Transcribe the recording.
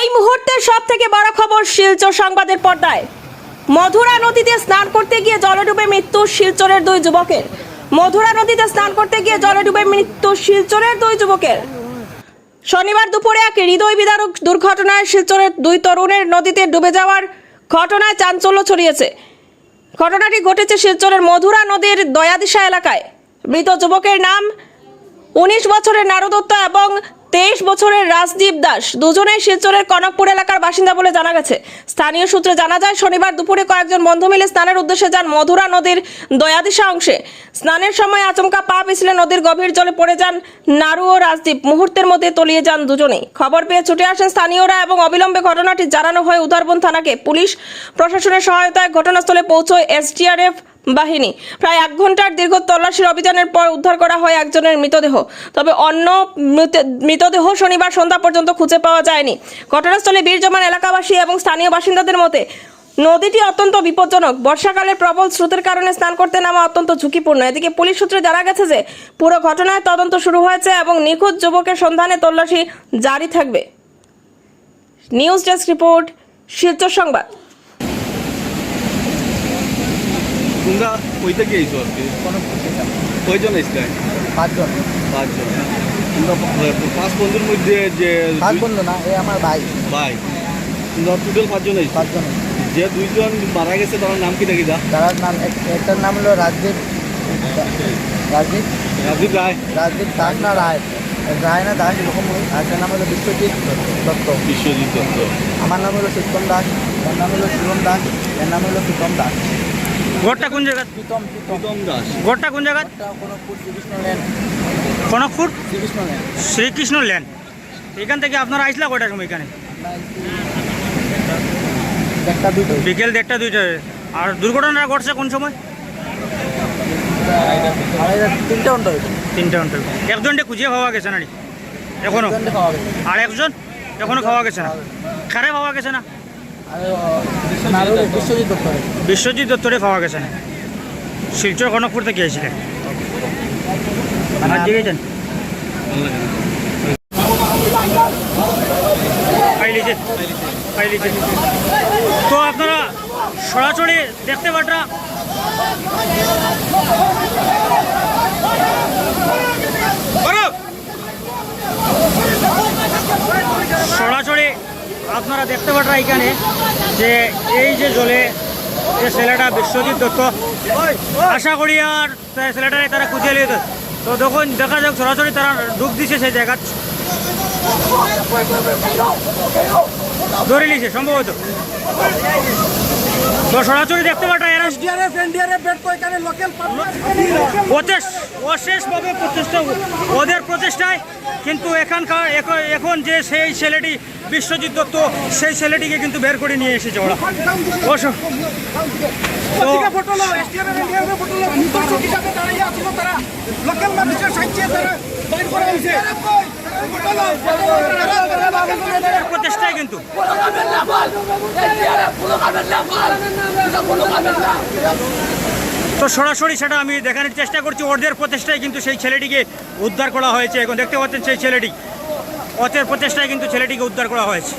এই মুহূর্তের সবথেকে বড় খবর শিলচর সংবাদের পর্দায়। মধুরা নদীতে স্নান করতে গিয়ে জলে ডুবে মৃত্যু শিলচরের দুই যুবকের। মধুরা নদীতে স্নান করতে গিয়ে জলে ডুবে মৃত্যু শিলচরের দুই যুবকের। শনিবার দুপুরে এক হৃদয় বিদারক দুর্ঘটনায় শিলচরের দুই তরুণের নদীতে ডুবে যাওয়ার ঘটনায় চাঞ্চল্য ছড়িয়েছে। ঘটনাটি ঘটেছে শিলচরের মধুরা নদীর দয়াদিশা এলাকায়। মৃত যুবকের নাম 19 বছরের নারু দত্ত এবং 23 বছরের রাজদীপ দাস। দুজনেই শিলচরের কনকপুর এলাকার বাসিন্দা বলে জানা গেছে। স্থানীয় সূত্রে জানা যায়, শনিবার দুপুরে কয়েকজন বন্ধু মিলে স্নানের উদ্দেশ্যে যান মধুরা নদীর দয়াদিশা অংশে। স্নানের সময় আচমকা পা পিছলে নদীর গভীর জলে পড়ে যান নারু ও রাজদীপ। মুহূর্তের মধ্যে তলিয়ে যান দুজনেই। খবর পেয়ে ছুটে আসেন স্থানীয়রা এবং অবিলম্বে ঘটনাটি জানানো হয় উদারবন থানাকে। পুলিশ প্রশাসনের সহায়তায় ঘটনাস্থলে পৌঁছয় এসডিআরএফ বাহিনী। প্রায় 1 ঘন্টার দীর্ঘ তল্লাশির অভিযানের পর উদ্ধার করা হয় একজনের মৃতদেহ। তবে অন্য মৃতদেহ শনিবার সন্ধ্যা পর্যন্ত খুঁজে পাওয়া যায়নি। ঘটনাস্থলে ভিড় জমান এলাকাবাসী এবং স্থানীয় বাসিন্দাদের মতে নদীটি অত্যন্ত বিপজ্জনক। বর্ষাকালের প্রবল স্রোতের কারণে স্নান করতে নামা অত্যন্ত ঝুঁকিপূর্ণ। এদিকে পুলিশ সূত্রে জানা গেছে যে পুরো ঘটনায় তদন্ত শুরু হয়েছে এবং নিখোঁজ যুবকের সন্ধানে তল্লাশি জারি থাকবে। নিউজ ডেস্ক রিপোর্ট, শিলচর সংবাদ। তোমরা কইতে গিয়েছো আর কি? কয়জন এসছে? 5 জন। তোমরা 5 বন্ধুর মধ্যে যে 5 বন্ধু না, এই আমার ভাই। তোমরা টোটাল 5 জন এসছো? 5 জন। যে 2 জন মারা গেছে তার নাম কি নাকি? তার নাম একটার নাম হলো রাজদীপ দাস না রায় না দাস এরকম। আরেকটার নাম হলো বিশ্বজিৎ দত্ত। আমার নাম হলো সত্যম দাস, এর নাম হলো শিবম দাস, এর নাম হলো প্রীতম দাস। ঘরটা কোন জায়গা? প্রীতম দাস। ঘরটা কোন জায়গা? Kanakpur Shrikrishna lane. Kanakpur Shrikrishna lane. Shrikrishna lane. এখান থেকে আপনারা আইসলা কয়টার সময় এখানে? বিকেল 1:30-2টা। আর দুর্ঘটনাটা ঘটছে কোন সময়? 3টা ঘন্টা হয়েছে। 3টা ঘন্টা। একজনকে খুঁজে পাওয়া গেছে না এখনো? আর একজন এখনো পাওয়া গেছে না? খারে পাওয়া গেছে না? বিশ্বজিৎ দত্তরে পাওয়া গেছে না। শিলচর কনকপুর থেকে এসেছিলেন। তো আপনারা সরাসরি দেখতে পাটা সরাসরি আপনারা দেখতে পাটা এখানে যে এই যে জলে যে ছেলেটা বিশ্বজিৎ দত্ত, আশা করি আর ছেলেটারে তারা খুঁজে নিয়ে তো তখন দেখা যাক সরাসরি তারা ডুব দিছে সেই জায়গা ধরে নিয়েছে সম্ভবত। তো সরাসরি দেখতে পাটা অশেষভাবে প্রচেষ্টা, ওদের প্রচেষ্টায় কিন্তু এখন যে সেই ছেলেটি বিশ্বজিৎ দত্ত, সেই ছেলেটিকে কিন্তু বের করে নিয়ে এসেছে ওরা। প্রচেষ্টায় কিন্তু তো সরাসরি সেটা আমি দেখানোর চেষ্টা করছি। ওদের প্রচেষ্টায় কিন্তু সেই ছেলেটিকে উদ্ধার করা হয়েছে। এখন দেখতে পাচ্ছেন সেই ছেলেটি, ওদের প্রচেষ্টায় কিন্তু ছেলেটিকে উদ্ধার করা হয়েছে।